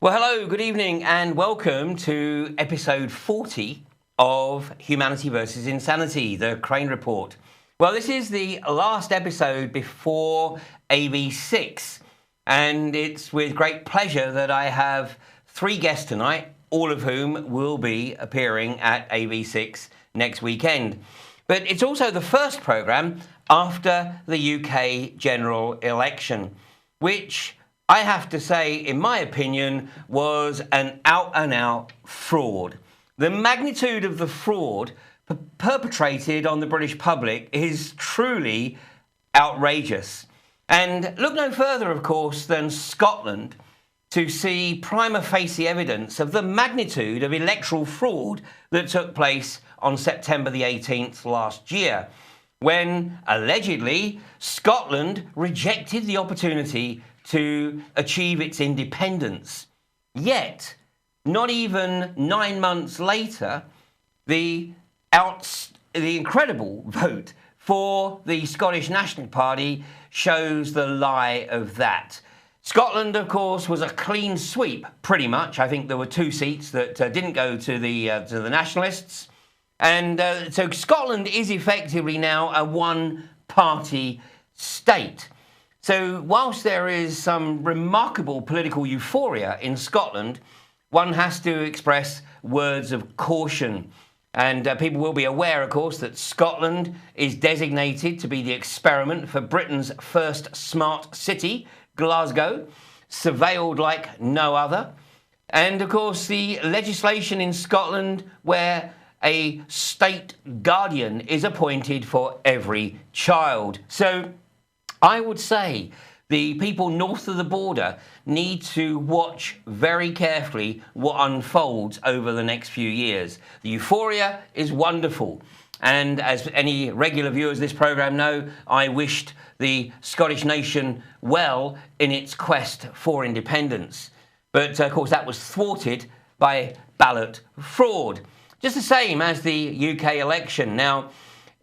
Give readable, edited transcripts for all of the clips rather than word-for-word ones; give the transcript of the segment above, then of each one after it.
Well, hello, good evening, and welcome to episode 40 of Humanity versus Insanity, the Crane Report. Well, this is the last episode before AV6, and it's with great pleasure that I have three guests tonight, all of whom will be appearing at AV6 next weekend. But it's also the first programme after the UK general election, which I have to say, in my opinion, was an out-and-out fraud. The magnitude of the fraud perpetrated on the British public is truly outrageous. And look no further, of course, than Scotland to see prima facie evidence of the magnitude of electoral fraud that took place on September the 18th last year, when, allegedly, Scotland rejected the opportunity to achieve its independence. Yet, not even 9 months later, the incredible vote for the Scottish National Party shows the lie of that. Scotland, of course, was a clean sweep, pretty much. I think there were two seats that didn't go to the Nationalists. And so Scotland is effectively now a one-party state. So whilst there is some remarkable political euphoria in Scotland, one has to express words of caution. And people will be aware, of course, that Scotland is designated to be the experiment for Britain's first smart city, Glasgow, surveilled like no other. And, of course, the legislation in Scotland where a state guardian is appointed for every child. So I would say the people north of the border need to watch very carefully what unfolds over the next few years. The euphoria is wonderful. And as any regular viewers of this programme know, I wished the Scottish nation well in its quest for independence. But, of course, that was thwarted by ballot fraud. Just the same as the UK election. Now,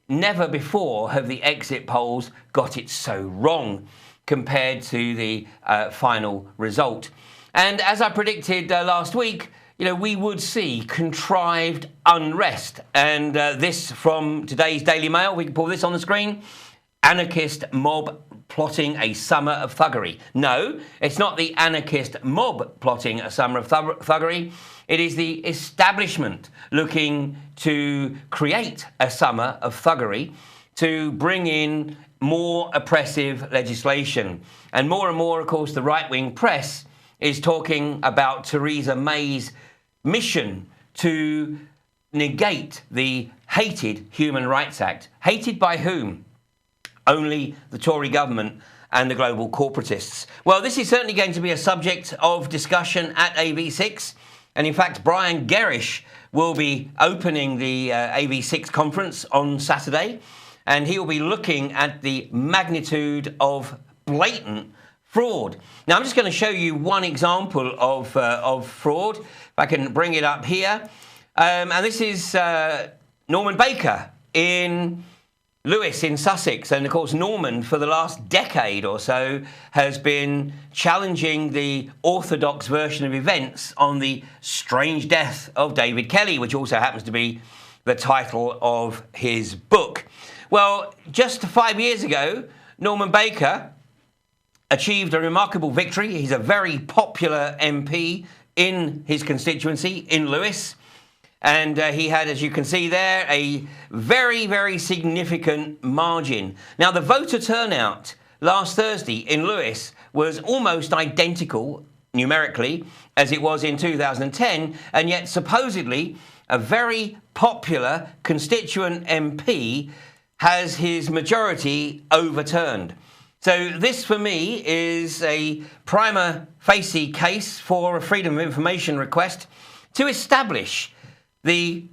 never before have the exit polls got it so wrong compared to the final result. And as I predicted last week, we would see contrived unrest. And this from today's Daily Mail, we can pull this on the screen. Anarchist mob plotting a summer of thuggery. No, it's not the anarchist mob plotting a summer of thuggery. It is the establishment looking to create a summer of thuggery to bring in more oppressive legislation. And more, of course, the right-wing press is talking about Theresa May's mission to negate the hated Human Rights Act. Hated by whom? Only the Tory government and the global corporatists. Well, this is certainly going to be a subject of discussion at AV6. And in fact, Brian Gerrish will be opening the AV6 conference on Saturday. And he will be looking at the magnitude of blatant fraud. Now, I'm just going to show you one example of fraud. If I can bring it up here. And this is Norman Baker in Lewes in Sussex. And of course, Norman, for the last decade or so, has been challenging the orthodox version of events on the strange death of David Kelly, which also happens to be the title of his book. Well, just 5 years ago, Norman Baker achieved a remarkable victory. He's a very popular MP in his constituency in Lewes. And he had, as you can see there, a very, very significant margin. Now, the voter turnout last Thursday in Lewes was almost identical, numerically, as it was in 2010, and yet supposedly a very popular constituent MP has his majority overturned. So this, for me, is a prima facie case for a Freedom of Information request to establish the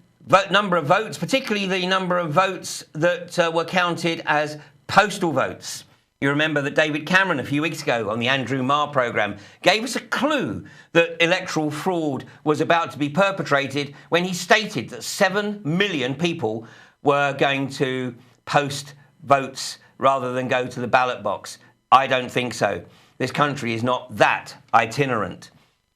number of votes, particularly the number of votes that were counted as postal votes. You remember that David Cameron a few weeks ago on the Andrew Marr programme gave us a clue that electoral fraud was about to be perpetrated when he stated that 7 million people were going to post votes rather than go to the ballot box. I don't think so. This country is not that itinerant.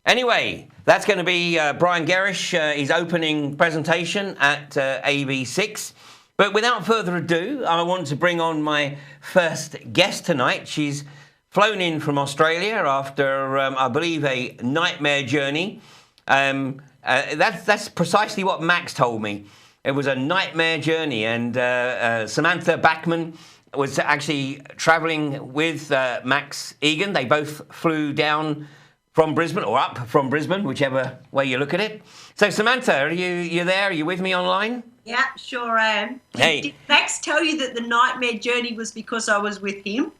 Anyway, that's going to be Brian Gerrish, his opening presentation at AV6. But without further ado, I want to bring on my first guest tonight. She's flown in from Australia after, I believe, a nightmare journey. That's precisely what Max told me. It was a nightmare journey, and Samantha Bachman was actually travelling with Max Igan. They both flew down from Brisbane, or up from Brisbane, whichever way you look at it. So, Samantha, are you there? Are you with me online? Yeah, sure am. Did Max tell you that the nightmare journey was because I was with him?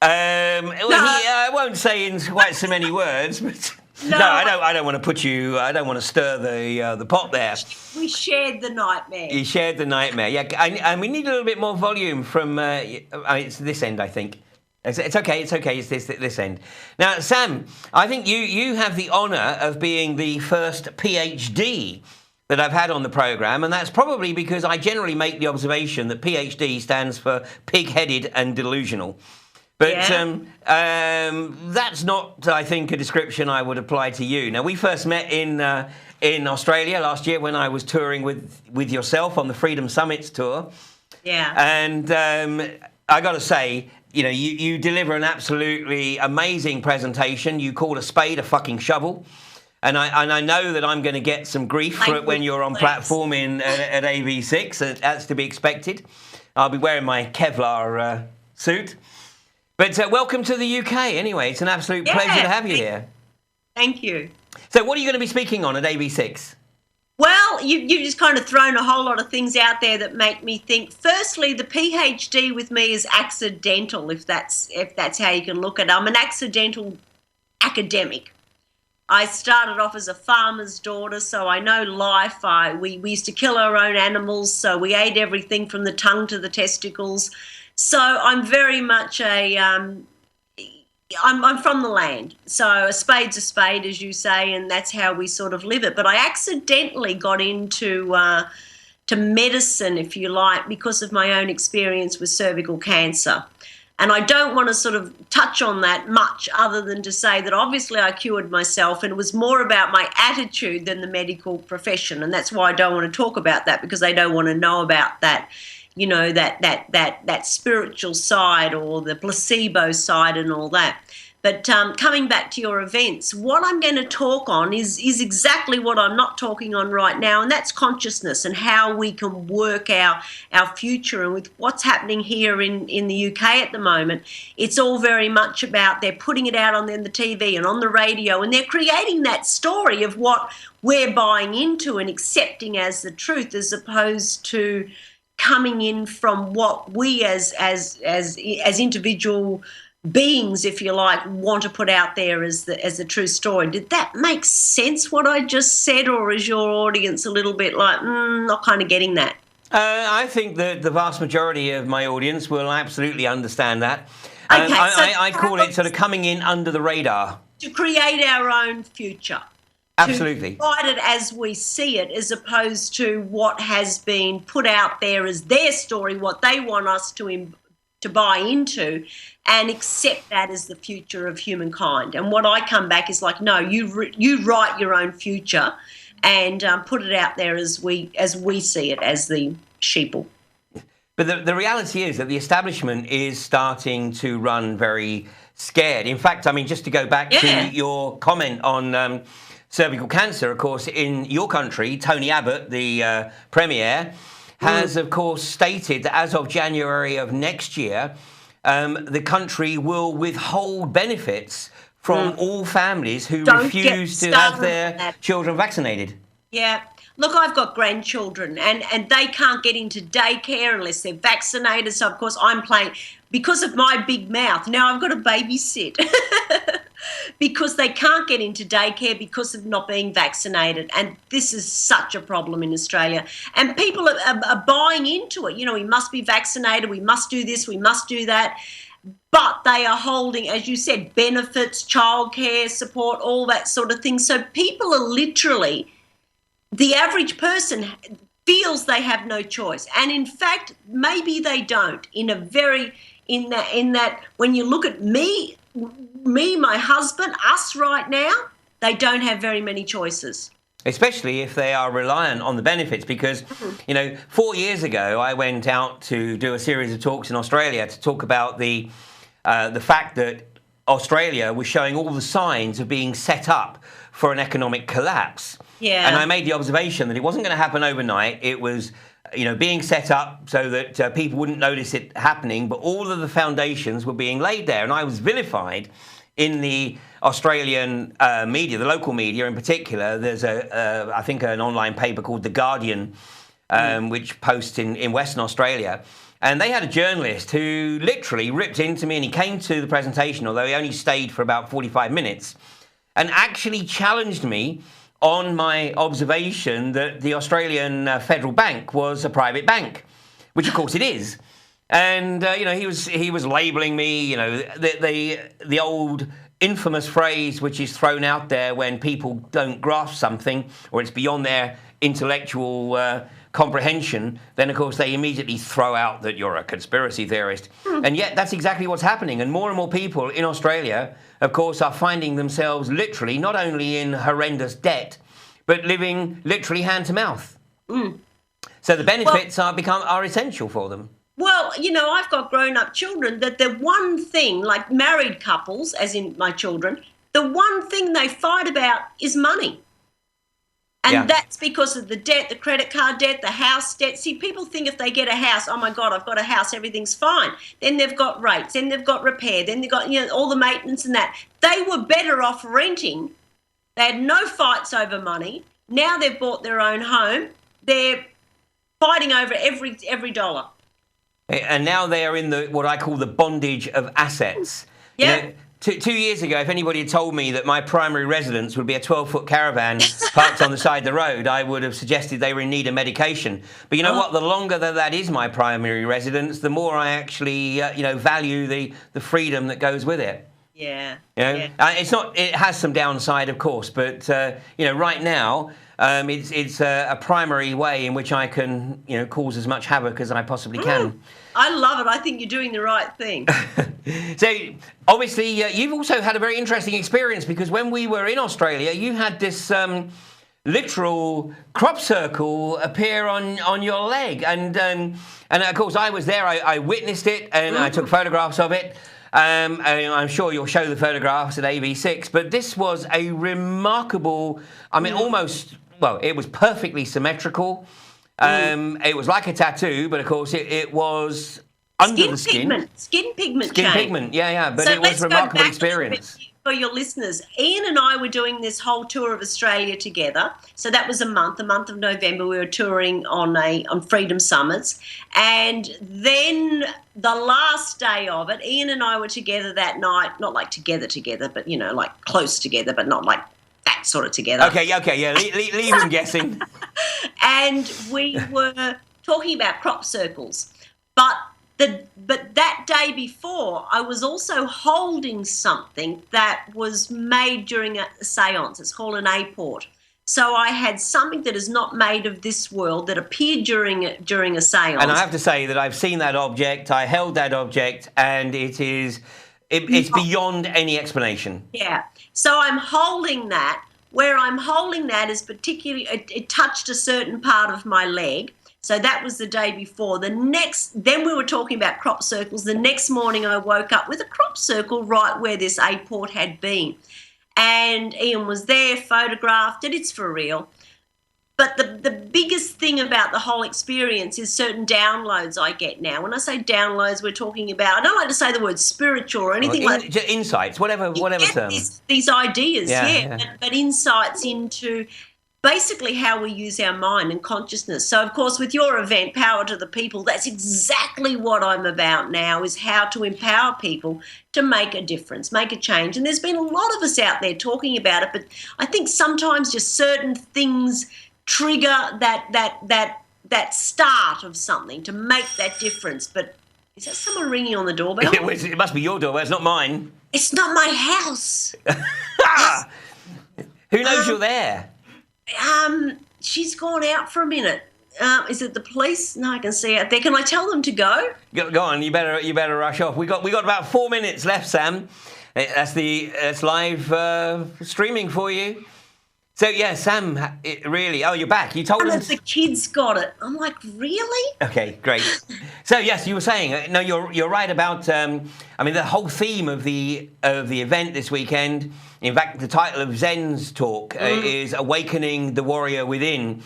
I won't say in quite so many words, but no, I don't want to put you. I don't want to stir the pot there. We shared the nightmare. You shared the nightmare, yeah. And we need a little bit more volume from. It's this end, I think. It's okay. It's okay. It's this end. Now, Sam, I think you have the honour of being the first PhD that I've had on the programme, and that's probably because I generally make the observation that PhD stands for pig-headed and delusional. But that's not, I think, a description I would apply to you. Now, we first met in Australia last year when I was touring with yourself on the Freedom Summits tour. Yeah. And I got to say, you deliver an absolutely amazing presentation. You called a spade a fucking shovel. And I know that I'm going to get some grief for it when you're on platform at AV6. That's to be expected. I'll be wearing my Kevlar suit. But welcome to the UK anyway. It's an absolute pleasure to have you here. Thank you. So what are you going to be speaking on at AV6? Well, you've just kind of thrown a whole lot of things out there that make me think. Firstly, the PhD with me is accidental, if that's how you can look at it. I'm an accidental academic. I started off as a farmer's daughter, so I know life. We used to kill our own animals, so we ate everything from the tongue to the testicles. So I'm very much I'm from the land. So a spade's a spade, as you say, and that's how we sort of live it. But I accidentally got into to medicine, if you like, because of my own experience with cervical cancer. And I don't want to sort of touch on that much other than to say that obviously I cured myself, and it was more about my attitude than the medical profession. And that's why I don't want to talk about that, because they don't want to know about that, that spiritual side or the placebo side and all that. But coming back to your events, what I'm going to talk on is exactly what I'm not talking on right now, and that's consciousness and how we can work our future. And with what's happening here in the UK at the moment, it's all very much about they're putting it out on the TV and on the radio, and they're creating that story of what we're buying into and accepting as the truth, as opposed to coming in from what we as individual beings, if you like, want to put out there as the true story. Did that make sense, what I just said, or is your audience a little bit like, not kind of getting that? I think that the vast majority of my audience will absolutely understand that. Okay, I call it sort of coming in under the radar. To create our own future. Absolutely. To provide it as we see it, as opposed to what has been put out there as their story, what they want us to buy into, and accept that as the future of humankind. And what I come back is like, no, you write your own future and put it out there as we see it, as the sheeple. But the reality is that the establishment is starting to run very scared. In fact, I mean, just to go back to your comment on cervical cancer, of course, in your country, Tony Abbott, the Premier, has, of course, stated that as of January of next year, the country will withhold benefits from all families who refuse to have their children vaccinated. Yeah. Look, I've got grandchildren, and they can't get into daycare unless they're vaccinated. So, of course, I'm playing, because of my big mouth, now I've got to babysit. Because they can't get into daycare because of not being vaccinated. And this is such a problem in Australia. And people are buying into it. We must be vaccinated, we must do this, we must do that. But they are holding, as you said, benefits, childcare support, all that sort of thing. So people are literally, the average person feels they have no choice. And in fact, maybe they don't. In that when you look at me, my husband, us right now, they don't have very many choices. Especially if they are reliant on the benefits, because, 4 years ago, I went out to do a series of talks in Australia to talk about the fact that Australia was showing all the signs of being set up for an economic collapse. Yeah. And I made the observation that it wasn't going to happen overnight. It was, being set up so that people wouldn't notice it happening, but all of the foundations were being laid there. And I was vilified in the Australian media, the local media in particular. There's I think an online paper called The Guardian, which posts in Western Australia. And they had a journalist who literally ripped into me, and he came to the presentation, although he only stayed for about 45 minutes, and actually challenged me on my observation that the Australian Federal Bank was a private bank, which of course it is. And he was labelling me, the old infamous phrase which is thrown out there when people don't grasp something or it's beyond their intellectual comprehension, then of course they immediately throw out that you're a conspiracy theorist. And yet that's exactly what's happening. And more people in Australia, of course, are finding themselves literally not only in horrendous debt, but living literally hand to mouth. So the benefits are essential for them. Well, I've got grown-up children that the one thing, like married couples, as in my children, the one thing they fight about is money. And that's because of the debt, the credit card debt, the house debt. See, people think if they get a house, oh, my God, I've got a house, everything's fine. Then they've got rates, then they've got repair, then they've got, all the maintenance and that. They were better off renting. They had no fights over money. Now they've bought their own home. They're fighting over every dollar. And now they are in what I call the bondage of assets. Yeah. 2 years ago, if anybody had told me that my primary residence would be a 12-foot caravan parked on the side of the road, I would have suggested they were in need of medication. But you know what? The longer that is my primary residence, the more I actually, value the freedom that goes with it. Yeah. It's not. It has some downside, of course, but right now, it's a primary way in which I can, cause as much havoc as I possibly can. I love it. I think you're doing the right thing. So, obviously, you've also had a very interesting experience, because when we were in Australia, you had this literal crop circle appear on your leg, and of course I was there. I witnessed it, and I took photographs of it. And I'm sure you'll show the photographs at AV6, but this was a remarkable, it was perfectly symmetrical. It was like a tattoo, but of course it was under the skin. Skin pigment Skin pigment, but it was a remarkable experience. For your listeners, Ian and I were doing this whole tour of Australia together. So that was the month of November. We were touring on Freedom Summits. And then the last day of it, Ian and I were together that night, not like together, but, like close together, but not like that sort of together. Okay, yeah, leave them guessing. And we were talking about crop circles. But that day before, I was also holding something that was made during a seance. It's called an A-port. So I had something that is not made of this world that appeared during a seance. And I have to say that I've seen that object. I held that object, and it's beyond any explanation. Yeah. So I'm holding that. Where I'm holding that is particularly, it touched a certain part of my leg. So that was the day before. Then we were talking about crop circles. The next morning I woke up with a crop circle right where this A-port had been. And Ian was there, photographed it. It's for real. But the biggest thing about the whole experience is certain downloads I get now. When I say downloads, we're talking about, I don't like to say the word spiritual or anything like that. Insights, whatever term. These ideas, but insights into basically how we use our mind and consciousness. So, of course, with your event, Power to the People, that's exactly what I'm about now, is how to empower people to make a difference, make a change. And there's been a lot of us out there talking about it, but I think sometimes just certain things trigger that start of something to make that difference. But is that someone ringing on the doorbell? It must be your doorbell. It's not mine. It's not my house. Who knows you're there? She's gone out for a minute. Is it the police? No, I can see out there. Can I tell them to go? Go on. You better rush off. We got about 4 minutes left, Sam. That's live streaming for you. So yeah, Sam, really. Oh, you're back. You told None us of the kids got it. I'm like, really? Okay, great. So yes, you were saying. No, you're right about. I mean, the whole theme of the event this weekend. In fact, the title of Zen's talk is "Awakening the Warrior Within,"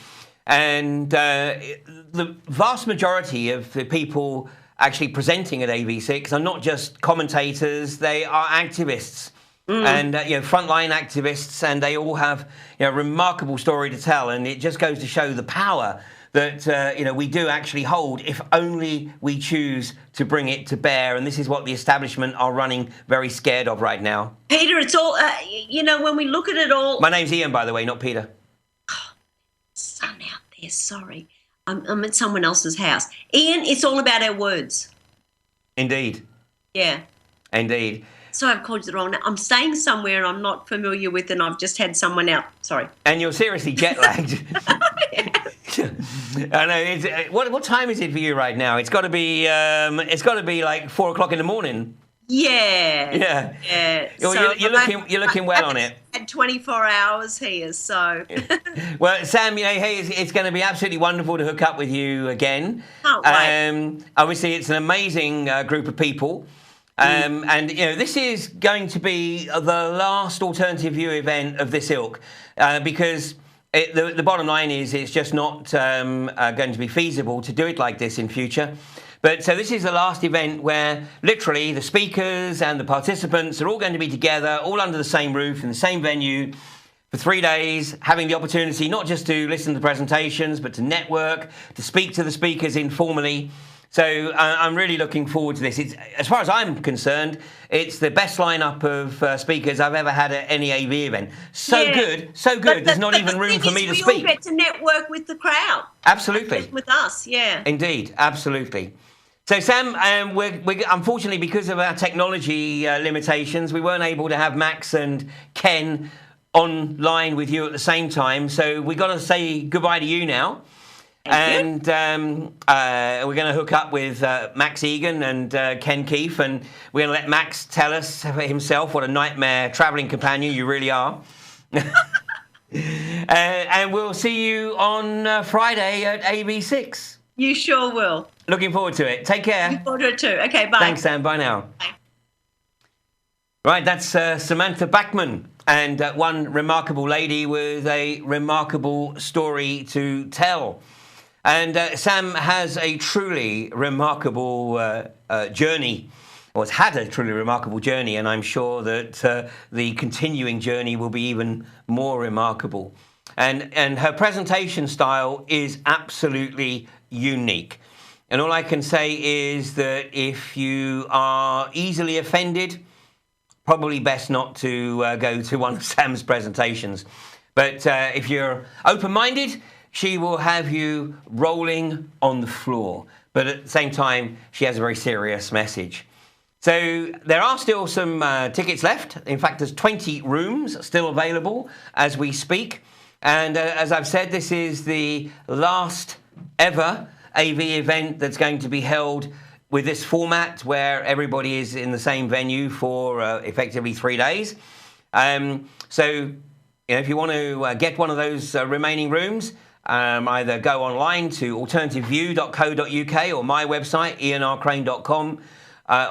and the vast majority of the people actually presenting at AV6 are not just commentators; they are activists. And frontline activists, and they all have a remarkable story to tell, and it just goes to show the power that we do actually hold if only we choose to bring it to bear. And this is what the establishment are running very scared of right now. Peter, it's all when we look at it all. My name's Ian, by the way, not Peter. Son out there, sorry, I'm at someone else's house. Ian, it's all about our words. Indeed. Yeah. Indeed. Sorry, I've called you the wrong name. I'm staying somewhere I'm not familiar with, and I've just had someone out. Sorry. And you're seriously jet lagged. I know. What time is it for you right now? It's got to be. It's got to be like 4 o'clock in the morning. Yeah. Yeah. Yeah. So you're looking well on it. Had 24 hours here, so. Well, Sam, hey, it's going to be absolutely wonderful to hook up with you again. Can't wait. Obviously, it's an amazing group of people. And this is going to be the last alternative view event of this ilk, because the bottom line is it's just not going to be feasible to do it like this in future. But so this is the last event where literally the speakers and the participants are all going to be together, all under the same roof in the same venue for 3 days, having the opportunity not just to listen to presentations, but to network, to speak to the speakers informally. So I'm really looking forward to this. As far as I'm concerned, it's the best lineup of speakers I've ever had at any AV event. So good. There's not even room for me to speak. We all get to network with the crowd. Absolutely. With us, yeah. Indeed, absolutely. So Sam, we're unfortunately, because of our technology limitations, we weren't able to have Max and Ken online with you at the same time. So we got to say goodbye to you now. And we're going to hook up with Max Igan and Ken Keefe, and we're going to let Max tell us himself what a nightmare travelling companion you really are. And we'll see you on Friday at AV6. You sure will. Looking forward to it. Take care. Looking forward to it too. Okay, bye. Thanks, Sam. Bye now. Bye. Right, that's Samantha Bachman, and one remarkable lady with a remarkable story to tell. And Sam has a truly remarkable journey, or has had a truly remarkable journey, and I'm sure that the continuing journey will be even more remarkable. And her presentation style is absolutely unique. And all I can say is that if you are easily offended, probably best not to go to one of Sam's presentations. But if you're open-minded, she will have you rolling on the floor. But at the same time, she has a very serious message. So there are still some tickets left. In fact, there's 20 rooms still available as we speak. And as I've said, this is the last ever AV event that's going to be held with this format where everybody is in the same venue for effectively 3 days. So if you want to get one of those remaining rooms, either go online to alternativeview.co.uk or my website, ianrcrane.com,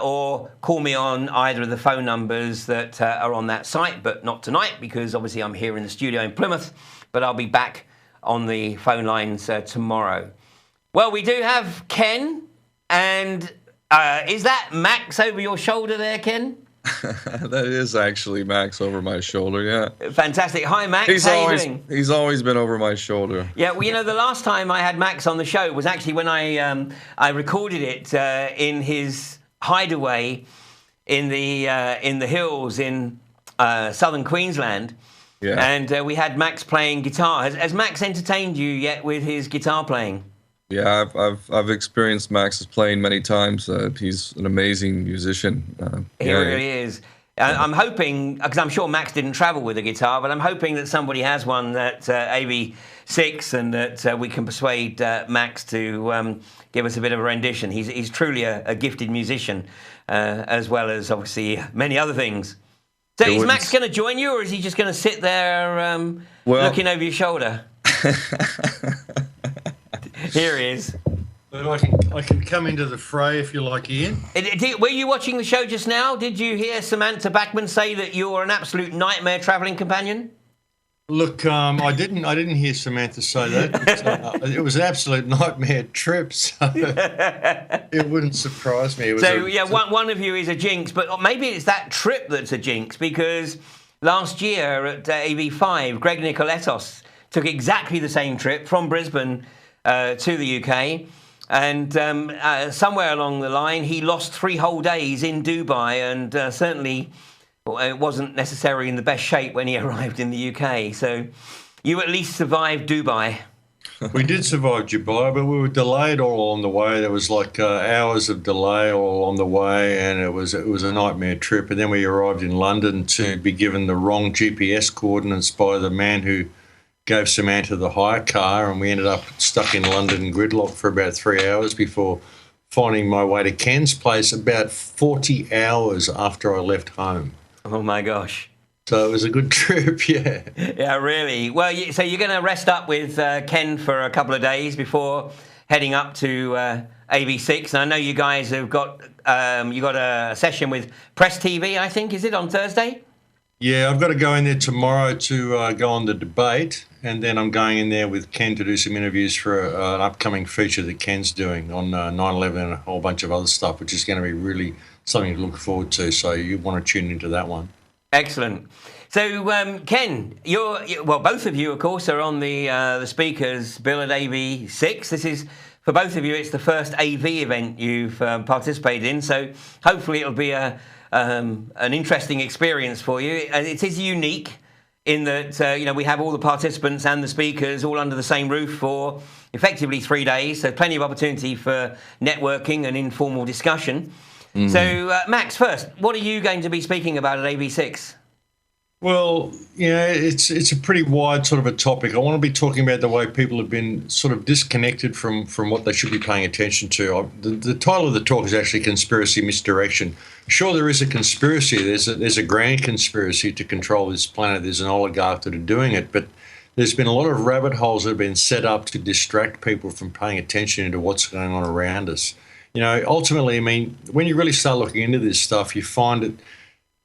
or call me on either of the phone numbers that are on that site, but not tonight because obviously I'm here in the studio in Plymouth, but I'll be back on the phone lines tomorrow. Well, we do have Ken, and is that Max over your shoulder there, Ken? That is actually Max over my shoulder, yeah. Fantastic. Hi, Max. How are you doing? He's always been over my shoulder. Yeah, well, the last time I had Max on the show was actually when I recorded it in his hideaway in the hills in southern Queensland. Yeah. And we had Max playing guitar. Has Max entertained you yet with his guitar playing? Yeah, I've experienced Max's playing many times. He's an amazing musician. He really is. I'm hoping, because I'm sure Max didn't travel with a guitar, but I'm hoping that somebody has one at AV6 and that we can persuade Max to give us a bit of a rendition. He's truly a gifted musician, as well as obviously many other things. So is Max going to join you, or is he just going to sit there looking over your shoulder? Here he is. But I can come into the fray if you like, Ian. Were you watching the show just now? Did you hear Samantha Bachman say that you're an absolute nightmare travelling companion? Look, I didn't hear Samantha say that. It was an absolute nightmare trip, so it wouldn't surprise me. One of you is a jinx, but maybe it's that trip that's a jinx, because last year at AV5, Greg Nicoletos took exactly the same trip from Brisbane to the UK, and somewhere along the line he lost 3 whole days in Dubai, and certainly it wasn't necessarily in the best shape when he arrived in the UK. So you at least survived Dubai. We did survive Dubai, but we were delayed all along the way. There was like hours of delay all along the way, and it was a nightmare trip. And then we arrived in London to be given the wrong GPS coordinates by the man who gave Samantha the hire car, and we ended up stuck in London gridlock for about 3 hours before finding my way to Ken's place about 40 hours after I left home. Oh, my gosh. So it was a good trip, yeah. Yeah, really. Well, so you're going to rest up with Ken for a couple of days before heading up to AV6. And I know you guys have got a session with Press TV, I think. Is it on Thursday? Yeah, I've got to go in there tomorrow to go on the debate. And then I'm going in there with Ken to do some interviews for an upcoming feature that Ken's doing on 9/11 and a whole bunch of other stuff, which is going to be really something to look forward to. So you want to tune into that one. Excellent. So, Ken, both of you, of course, are on the speakers bill at AV6. This is, for both of you, it's the first AV event you've participated in. So hopefully it'll be an interesting experience for you. It is unique in that, we have all the participants and the speakers all under the same roof for effectively 3 days. So plenty of opportunity for networking and informal discussion. Mm. So, Max, first, what are you going to be speaking about at AV6? Well, it's a pretty wide sort of a topic. I want to be talking about the way people have been sort of disconnected from what they should be paying attention to. The title of the talk is actually Conspiracy Misdirection. Sure, there is a conspiracy. There's a grand conspiracy to control this planet. There's an oligarch that are doing it, but there's been a lot of rabbit holes that have been set up to distract people from paying attention into what's going on around us. Ultimately, when you really start looking into this stuff, you find that,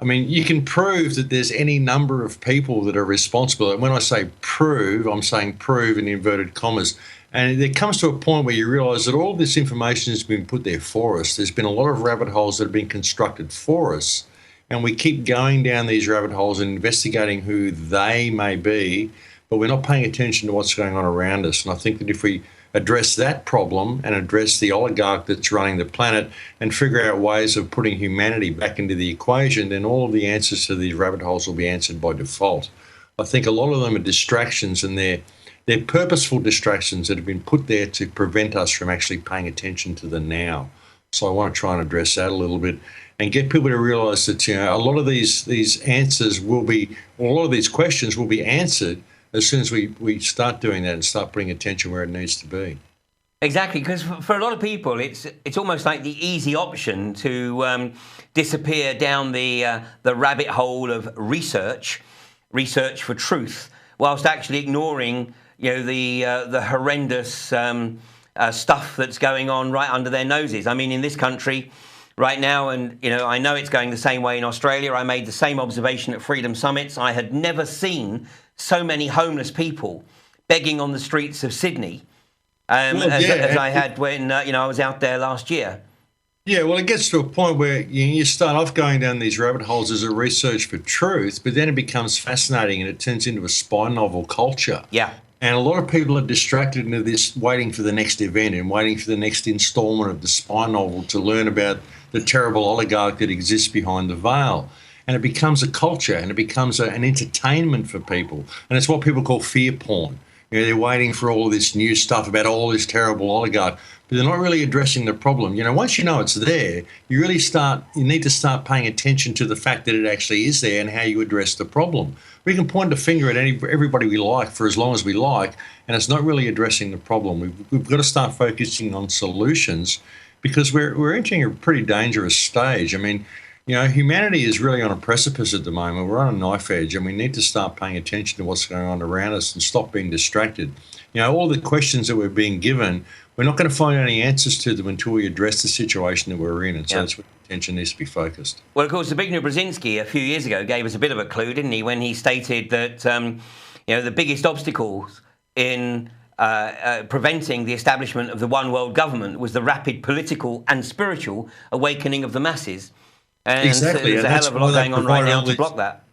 you can prove that there's any number of people that are responsible. And when I say prove, I'm saying prove in inverted commas. And there comes to a point where you realise that all this information has been put there for us. There's been a lot of rabbit holes that have been constructed for us. And we keep going down these rabbit holes and investigating who they may be, but we're not paying attention to what's going on around us. And I think that if we address that problem and address the oligarch that's running the planet and figure out ways of putting humanity back into the equation, then all of the answers to these rabbit holes will be answered by default. I think a lot of them are distractions, and they're purposeful distractions that have been put there to prevent us from actually paying attention to the now. So I want to try and address that a little bit and get people to realise that a lot of these answers will be, a lot of these questions will be answered as soon as we start doing that and start putting attention where it needs to be. Exactly, because for a lot of people, it's almost like the easy option to disappear down the rabbit hole of research for truth, whilst actually ignoring the horrendous stuff that's going on right under their noses. In this country right now, and I know it's going the same way in Australia. I made the same observation at Freedom Summits. I had never seen so many homeless people begging on the streets of Sydney as I had when I was out there last year. Yeah, well, it gets to a point where you start off going down these rabbit holes as a research for truth, but then it becomes fascinating and it turns into a spy novel culture. Yeah. And a lot of people are distracted into this, waiting for the next event and waiting for the next installment of the spy novel to learn about the terrible oligarch that exists behind the veil. And it becomes a culture, and it becomes an entertainment for people. And it's what people call fear porn. They're waiting for all of this new stuff about all this terrible oligarch, but they're not really addressing the problem. Once you know it's there, you need to start paying attention to the fact that it actually is there and how you address the problem. We can point a finger at everybody we like for as long as we like, and it's not really addressing the problem. We've got to start focusing on solutions, because we're entering a pretty dangerous stage. Humanity is really on a precipice at the moment. We're on a knife edge, and we need to start paying attention to what's going on around us and stop being distracted. All the questions that we're being given, we're not going to find any answers to them until we address the situation that we're in. And so that's where attention needs to be focused. Well, of course, Zbigniew Brzezinski a few years ago gave us a bit of a clue, didn't he, when he stated that the biggest obstacles in preventing the establishment of the one world government was the rapid political and spiritual awakening of the masses. And exactly. There's a hell of a lot going on right now to block that.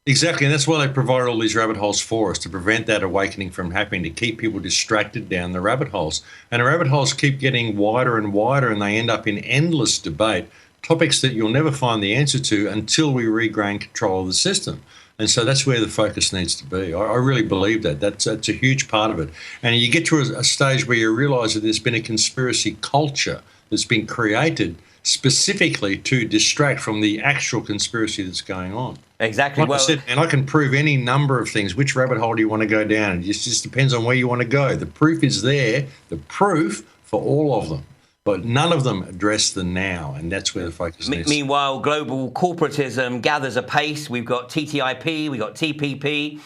Exactly, and that's why they provide all these rabbit holes for us, to prevent that awakening from happening, to keep people distracted down the rabbit holes. And the rabbit holes keep getting wider and wider, and they end up in endless debate, topics that you'll never find the answer to until we regain control of the system. And so that's where the focus needs to be. I really believe that. That's a huge part of it. And you get to a stage where you realise that there's been a conspiracy culture that's been created specifically to distract from the actual conspiracy that's going on. Exactly. Like I said, and I can prove any number of things. Which rabbit hole do you want to go down? It just depends on where you want to go. The proof is there, the proof for all of them. But none of them address the now, and that's where the focus needs. Meanwhile, global corporatism gathers apace. We've got TTIP, we've got TPP,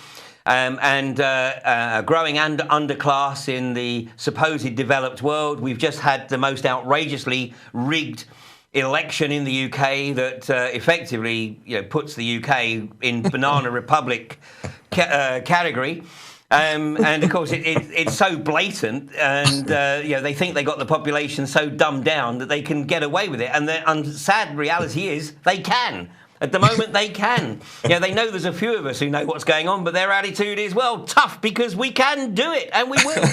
and a growing underclass in the supposed developed world. We've just had the most outrageously rigged election in the UK that effectively puts the UK in Banana Republic category. And of course, it's so blatant, and they think they got the population so dumbed down that they can get away with it. And the sad reality is they can. At the moment, they can. They know there's a few of us who know what's going on, but their attitude is, well, tough, because we can do it, and we will.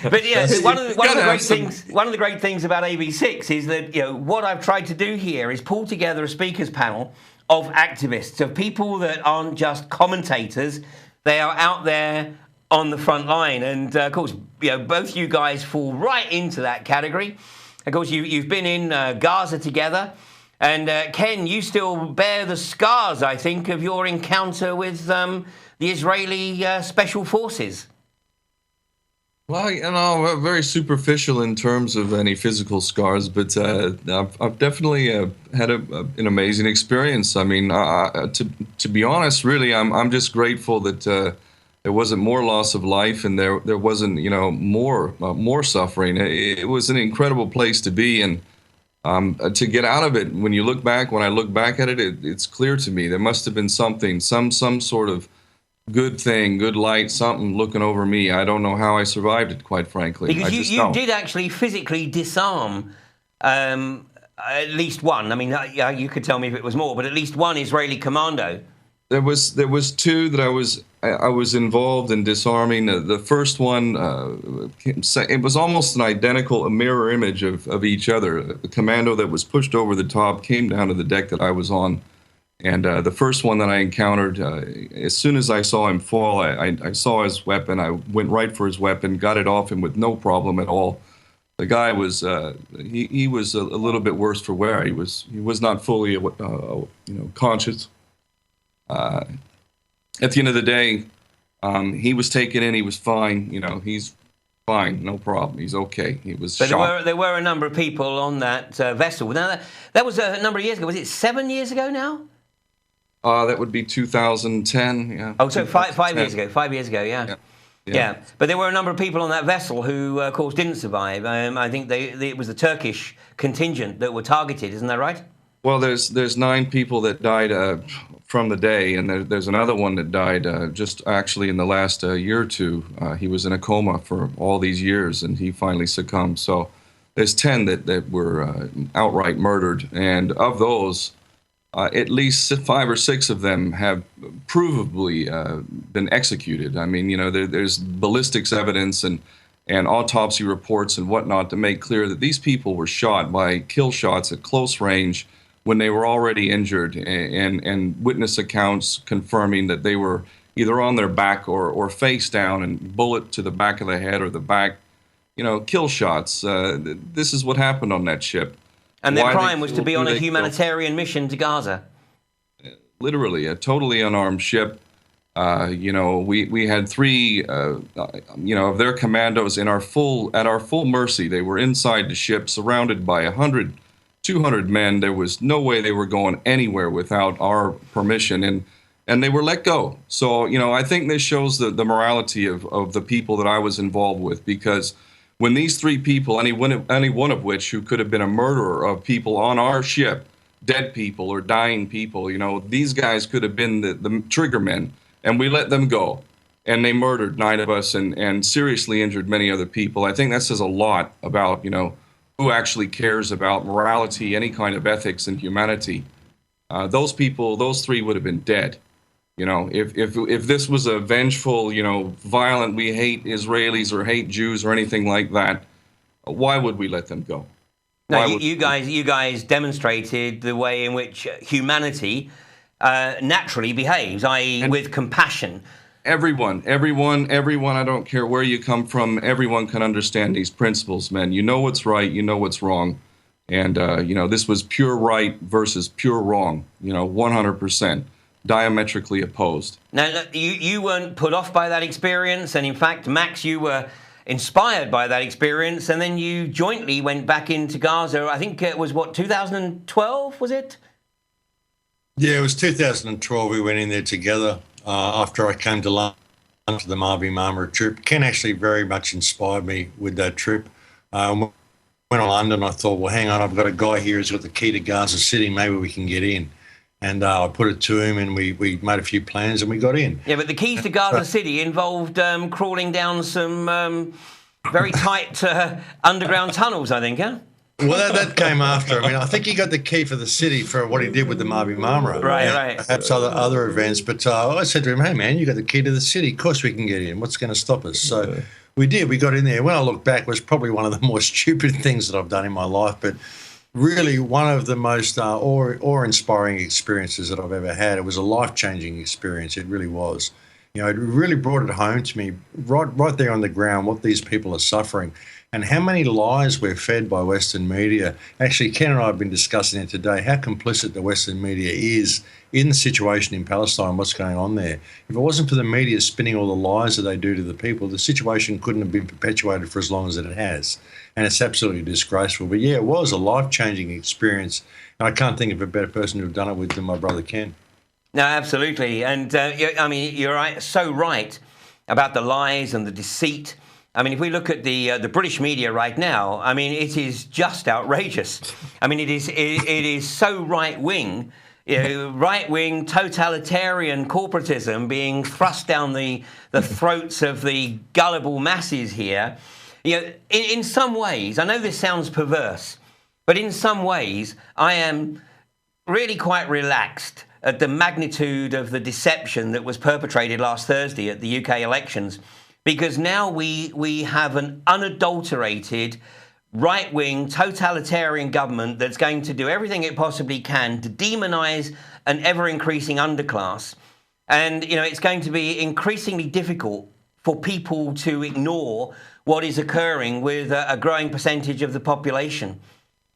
But one of the great things about AV6 is that what I've tried to do here is pull together a speakers panel of activists, of people that aren't just commentators. They are out there on the front line, and of course, both you guys fall right into that category. Of course, you've been in Gaza together. And Ken, you still bear the scars, I think, of your encounter with the Israeli special forces. Well, very superficial in terms of any physical scars, but I've definitely had an amazing experience. I mean, to be honest, really, I'm just grateful that there wasn't more loss of life, and there wasn't more suffering. It was an incredible place to be, and to get out of it. When I look back at it, it's clear to me there must have been something, some sort of good thing, good light, something looking over me. I don't know how I survived it, quite frankly. Because you did actually physically disarm at least one. I mean, you could tell me if it was more, but at least one Israeli commando. There was two that I was involved in disarming. The first one, it was almost an identical, a mirror image of each other. The commando that was pushed over the top came down to the deck that I was on. And the first one that I encountered, as soon as I saw him fall, I saw his weapon. I went right for his weapon, got it off him with no problem at all. The guy was he was a little bit worse for wear. He was not fully conscious. At the end of the day, he was taken in. He was fine. He's fine, no problem. He's okay. He was but shocked. There were a number of people on that vessel. Now, that was a number of years ago. Was it 7 years ago now? That would be 2010. Yeah. Oh, so 5 years ago. 5 years ago. Yeah. But there were a number of people on that vessel who, of course, didn't survive. I think it was the Turkish contingent that were targeted. Isn't that right? Well, there's 9 people that died from the day, and there's another one that died just actually in the last year or two. He was in a coma for all these years, and he finally succumbed. So there's 10 that were outright murdered, and of those, at least 5 or 6 of them have provably been executed. I mean, there's ballistics evidence and autopsy reports and whatnot to make clear that these people were shot by kill shots at close range when they were already injured, and witness accounts confirming that they were either on their back or face down, and bullet to the back of the head or the back, kill shots. This is what happened on that ship. And their crime was to be on a humanitarian mission to Gaza. Literally, a totally unarmed ship. We had 3, of their commandos at our full mercy. They were inside the ship, surrounded by 100, 200 men. There was no way they were going anywhere without our permission, and they were let go. So, I think this shows the morality of the people that I was involved with, because when these three people, any one of which who could have been a murderer of people on our ship, dead people or dying people, these guys could have been the trigger men, and we let them go. And they murdered 9 of us and seriously injured many other people. I think that says a lot about, who actually cares about morality, any kind of ethics and humanity. Those people, those 3 would have been dead. If this was a vengeful, violent, we hate Israelis or hate Jews or anything like that, why would we let them go? No, you guys demonstrated the way in which humanity naturally behaves, i.e. with compassion. Everyone, I don't care where you come from, everyone can understand these principles, men. You know what's right, you know what's wrong. And, this was pure right versus pure wrong, 100%, diametrically opposed. Now, you weren't put off by that experience, and in fact, Max, you were inspired by that experience, and then you jointly went back into Gaza. I think it was, 2012, was it? Yeah, it was 2012. We went in there together. After I came to London for the Mavi Marmara trip. Ken actually very much inspired me with that trip. When I went to London, I thought, well, hang on, I've got a guy here who's got the key to Gaza City, maybe we can get in. And I put it to him, and we made a few plans, and we got in. Yeah, but the keys to Gaza City involved crawling down some very tight underground tunnels, I think, huh? Well, that came after. I mean, I think he got the key for the city for what he did with the Mavi Marmara. Right. Perhaps other events. But I said to him, hey, man, you got the key to the city. Of course we can get in. What's going to stop us? So we did. We got in there. When I look back, it was probably one of the more stupid things that I've done in my life, but really one of the most awe-inspiring experiences that I've ever had. It was a life-changing experience. It really was. It really brought it home to me right there on the ground what these people are suffering. And how many lies we're fed by Western media. Actually, Ken and I have been discussing it today, how complicit the Western media is in the situation in Palestine, what's going on there. If it wasn't for the media spinning all the lies that they do to the people, the situation couldn't have been perpetuated for as long as it has. And it's absolutely disgraceful. But yeah, it was a life-changing experience. And I can't think of a better person to have done it with than my brother Ken. No, absolutely. And, you're right, so right about the lies and the deceit. I mean, if we look at the British media right now, I mean, it is just outrageous. I mean, it is so right-wing, right-wing totalitarian corporatism being thrust down the throats of the gullible masses here. In some ways, I know this sounds perverse, but in some ways, I am really quite relaxed at the magnitude of the deception that was perpetrated last Thursday at the UK elections. Because now we have an unadulterated, right-wing, totalitarian government that's going to do everything it possibly can to demonise an ever-increasing underclass. And, it's going to be increasingly difficult for people to ignore what is occurring with a growing percentage of the population.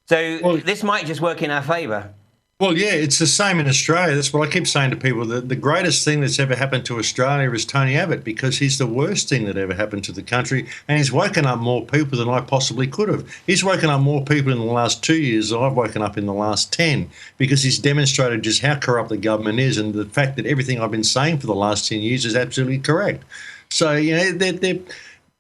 So this might just work in our favour. Well, yeah, it's the same in Australia. That's what I keep saying to people. The greatest thing that's ever happened to Australia is Tony Abbott, because he's the worst thing that ever happened to the country, and he's woken up more people than I possibly could have. He's woken up more people in the last 2 years than I've woken up in the last 10, because he's demonstrated just how corrupt the government is, and the fact that everything I've been saying for the last 10 years is absolutely correct. So, they're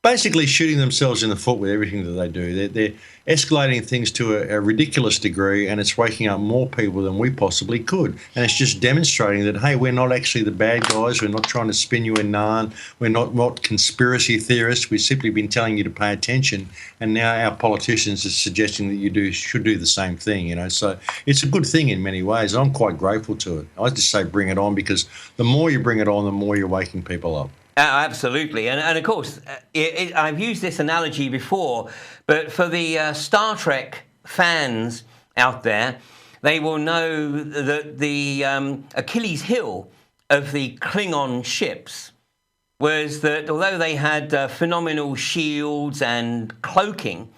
basically shooting themselves in the foot with everything that they do. They're escalating things to a ridiculous degree, and it's waking up more people than we possibly could. And it's just demonstrating that, hey, we're not actually the bad guys. We're not trying to spin you a yarn. We're not conspiracy theorists. We've simply been telling you to pay attention. And now our politicians are suggesting that you should do the same thing, So it's a good thing in many ways. I'm quite grateful to it. I just say bring it on, because the more you bring it on, the more you're waking people up. Absolutely. And of course, I've used this analogy before, but for the Star Trek fans out there, they will know that the Achilles heel of the Klingon ships was that although they had phenomenal shields and cloaking,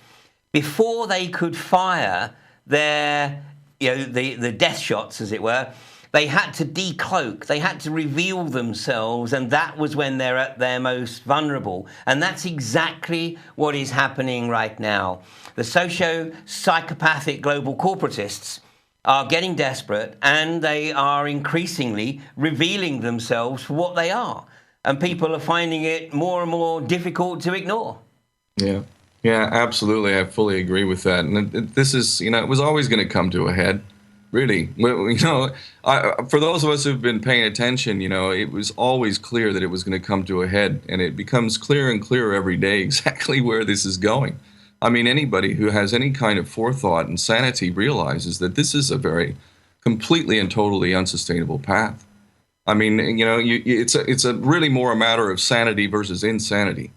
before they could fire their, the death shots, as it were, they had to decloak, they had to reveal themselves, and that was when they're at their most vulnerable. And that's exactly what is happening right now. The socio-psychopathic global corporatists are getting desperate, and they are increasingly revealing themselves for what they are. And people are finding it more and more difficult to ignore. Yeah, absolutely. I fully agree with that. And this is, it was always going to come to a head, really. For those of us who've been paying attention, it was always clear that it was going to come to a head. And it becomes clearer and clearer every day exactly where this is going. I mean, anybody who has any kind of forethought and sanity realizes that this is a very completely and totally unsustainable path. I mean, it's a really more a matter of sanity versus insanity,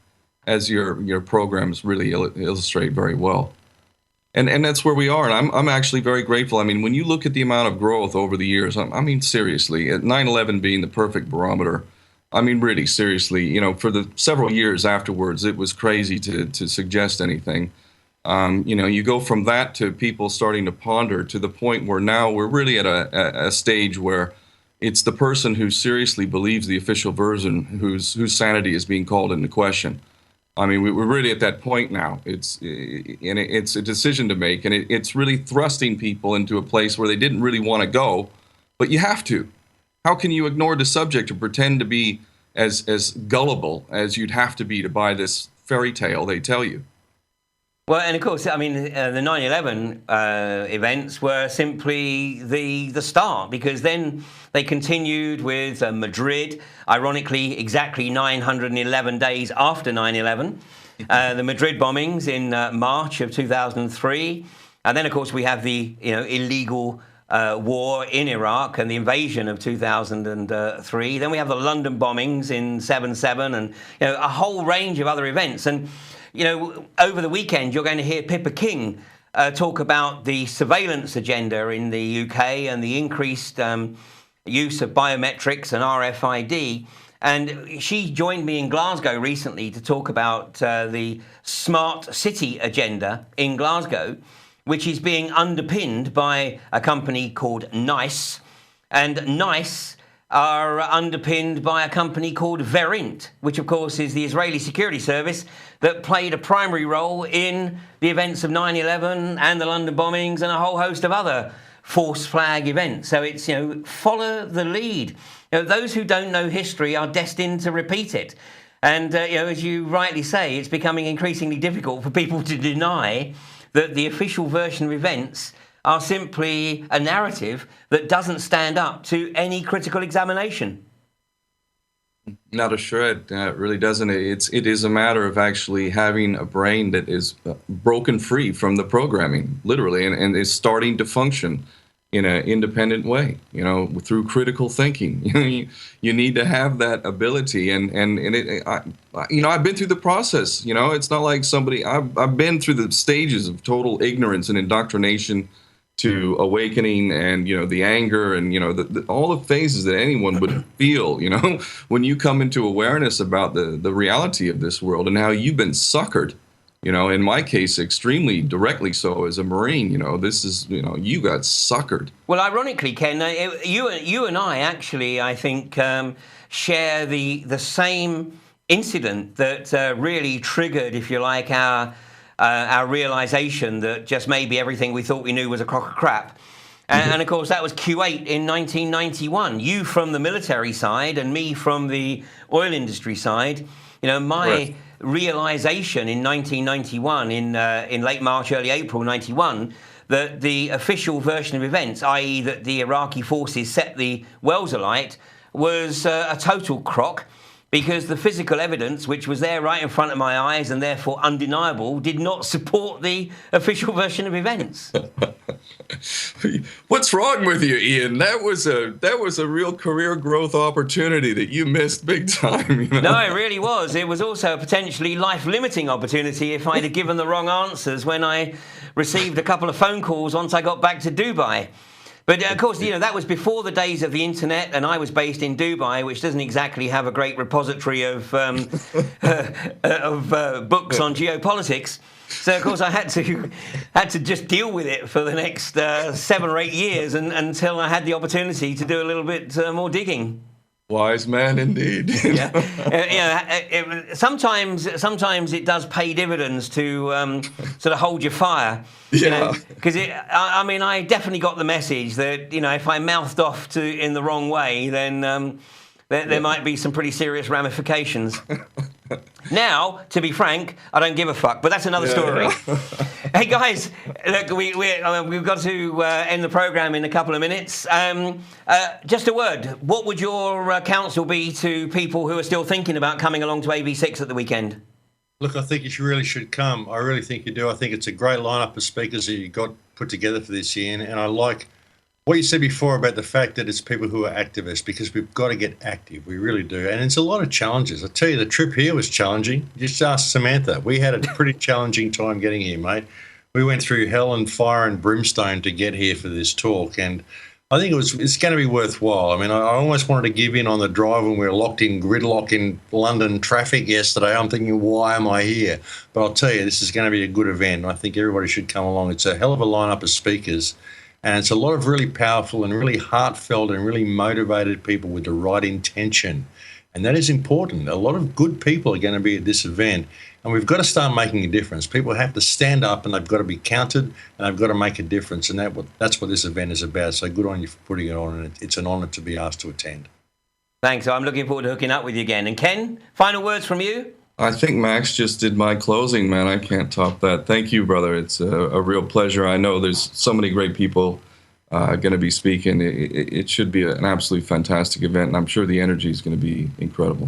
as your programs really illustrate very well. And that's where we are. And I'm actually very grateful. I mean, when you look at the amount of growth over the years, I mean, seriously, at 9/11 being the perfect barometer, I mean, really, seriously, for the several years afterwards, it was crazy to suggest anything. You go from that to people starting to ponder to the point where now we're really at a stage where it's the person who seriously believes the official version whose sanity is being called into question. I mean, we're really at that point now. It's a decision to make, and it's really thrusting people into a place where they didn't really want to go, but you have to. How can you ignore the subject or pretend to be as gullible as you'd have to be to buy this fairy tale they tell you? Well, and of course, I mean, the 9/11 events were simply the start, because then they continued with Madrid, ironically, exactly 911 days after 9/11, the Madrid bombings in March of 2003. And then, of course, we have the illegal war in Iraq and the invasion of 2003. Then we have the London bombings in 7/7 and a whole range of other events. And over the weekend, you're going to hear Pippa King talk about the surveillance agenda in the UK and the increased use of biometrics and RFID. And she joined me in Glasgow recently to talk about the smart city agenda in Glasgow, which is being underpinned by a company called NICE. And NICE are underpinned by a company called Verint, which of course is the Israeli security service that played a primary role in the events of 9/11 and the London bombings and a whole host of other false flag events. So it's, follow the lead. Those who don't know history are destined to repeat it. And, as you rightly say, it's becoming increasingly difficult for people to deny that the official version of events are simply a narrative that doesn't stand up to any critical examination. Not a shred. It really doesn't. It is a matter of actually having a brain that is broken free from the programming, literally, and is starting to function in an independent way, through critical thinking. You need to have that ability, and I've been through the process. It's not like I've been through the stages of total ignorance and indoctrination to awakening, and the anger, and all the phases that anyone would feel when you come into awareness about the reality of this world and how you've been suckered, in my case extremely directly so as a Marine. This is you got suckered. Well, ironically, Ken, you and I actually, I think, share the same incident that really triggered, if you like, our realization that just maybe everything we thought we knew was a crock of crap. And of course, that was Kuwait in 1991. You from the military side and me from the oil industry side. My realization in 1991, in late March, early April 91, that the official version of events, i.e. that the Iraqi forces set the wells alight, was a total crock, because the physical evidence, which was there right in front of my eyes and therefore undeniable, did not support the official version of events. What's wrong with you, Ian? That was a real career growth opportunity that you missed big time. No, it really was. It was also a potentially life-limiting opportunity if I'd have given the wrong answers when I received a couple of phone calls once I got back to Dubai. But of course, that was before the days of the internet, and I was based in Dubai, which doesn't exactly have a great repository of books on geopolitics. So of course I had to just deal with it for the next 7 or 8 years until I had the opportunity to do a little bit more digging. Wise man indeed. Sometimes it does pay dividends to sort of hold your fire. Yeah. Because I definitely got the message that if I mouthed off in the wrong way, then there might be some pretty serious ramifications. Now, to be frank, I don't give a fuck, but that's another story. Hey guys, look, we've got to end the program in a couple of minutes. Just a word, what would your counsel be to people who are still thinking about coming along to AV6 at the weekend? Look, I think you really should come. I really think you do. I think it's a great lineup of speakers that you got put together for this year, and I like what you said before about the fact that it's people who are activists, because we've got to get active. We really do. And it's a lot of challenges. I tell you, the trip here was challenging. Just ask Samantha. We had a pretty challenging time getting here, mate. We went through hell and fire and brimstone to get here for this talk. And I think it's going to be worthwhile. I mean, I almost wanted to give in on the drive when we were locked in gridlock in London traffic yesterday. I'm thinking, why am I here? But I'll tell you, this is going to be a good event. I think everybody should come along. It's a hell of a lineup of speakers. And it's a lot of really powerful and really heartfelt and really motivated people with the right intention. And that is important. A lot of good people are going to be at this event. And we've got to start making a difference. People have to stand up and they've got to be counted and they've got to make a difference. And that's what this event is about. So good on you for putting it on. And it's an honour to be asked to attend. Thanks. I'm looking forward to hooking up with you again. And Ken, final words from you? I think Max just did my closing, man. I can't top that. Thank you, brother. It's a real pleasure. I know there's so many great people going to be speaking. It should be an absolutely fantastic event, and I'm sure the energy is going to be incredible.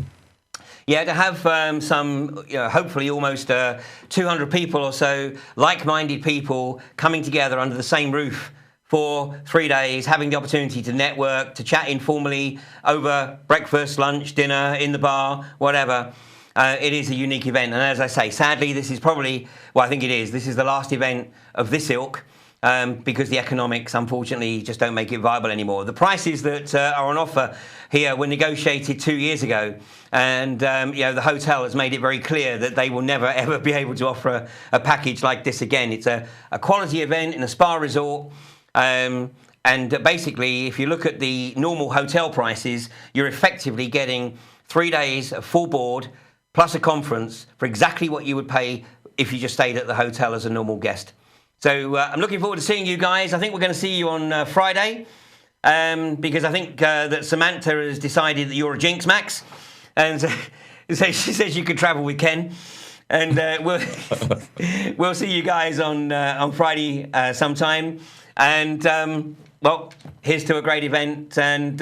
Yeah, to have some, hopefully almost 200 people or so, like-minded people coming together under the same roof for 3 days, having the opportunity to network, to chat informally over breakfast, lunch, dinner, in the bar, whatever. It is a unique event. And as I say, sadly, this is probably, I think it is. This is the last event of this ilk because the economics, unfortunately, just don't make it viable anymore. The prices that are on offer here were negotiated 2 years ago. And, the hotel has made it very clear that they will never, ever be able to offer a package like this again. It's a quality event in a spa resort. And basically, if you look at the normal hotel prices, you're effectively getting 3 days of full board, plus a conference for exactly what you would pay if you just stayed at the hotel as a normal guest. So I'm looking forward to seeing you guys. I think we're going to see you on Friday because I think that Samantha has decided that you're a jinx, Max. And so she says you can travel with Ken. And we'll see you guys on Friday sometime. And, here's to a great event. And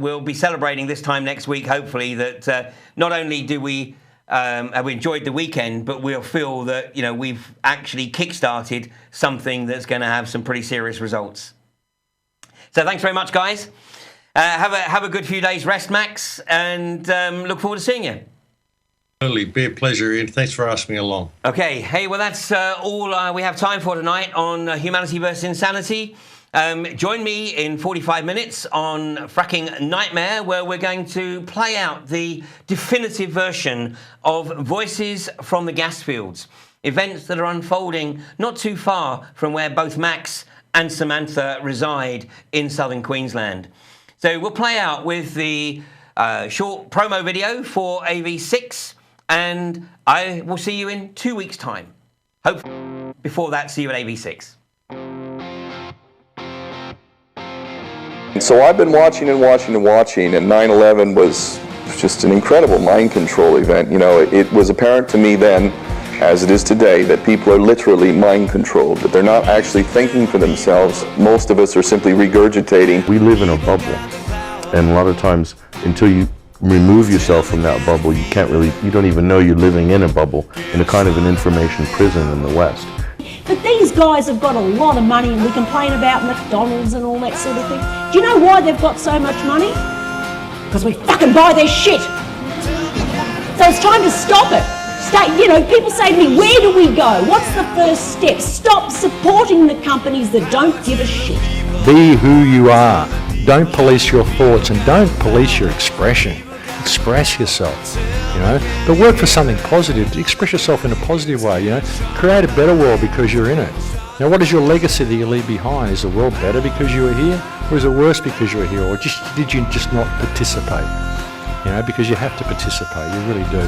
we'll be celebrating this time next week, hopefully, that not only do we have enjoyed the weekend, but we'll feel that we've actually kick-started something that's going to have some pretty serious results. So thanks very much, guys. Have a good few days rest, Max, and look forward to seeing you. Totally, be a pleasure, Ian. Thanks for asking me along. Okay, hey, well that's all we have time for tonight on Humanity versus Insanity. Join me in 45 minutes on Fracking Nightmare, where we're going to play out the definitive version of Voices from the Gas Fields, events that are unfolding not too far from where both Max and Samantha reside in southern Queensland. So we'll play out with the short promo video for AV6, and I will see you in 2 weeks' time. Hopefully, before that, see you at AV6. So I've been watching and 9/11 was just an incredible mind control event. It was apparent to me then, as it is today, that people are literally mind controlled, that they're not actually thinking for themselves. Most of us are simply regurgitating. We live in a bubble, and a lot of times, until you remove yourself from that bubble, you don't even know you're living in a bubble, in a kind of an information prison in the West. But these guys have got a lot of money, and we complain about McDonald's and all that sort of thing. Do you know why they've got so much money? Because we fucking buy their shit. So it's time to stop it. People say to me, where do we go? What's the first step? Stop supporting the companies that don't give a shit. Be who you are. Don't police your thoughts and don't police your expression. express yourself, you know, but work for something positive. Express yourself in a positive way, you know. Create a better world because you're in it. Now, what is your legacy that you leave behind? Is the world better because you were here, or is it worse because you were here, or did you just not participate? You know, because you have to participate, you really do.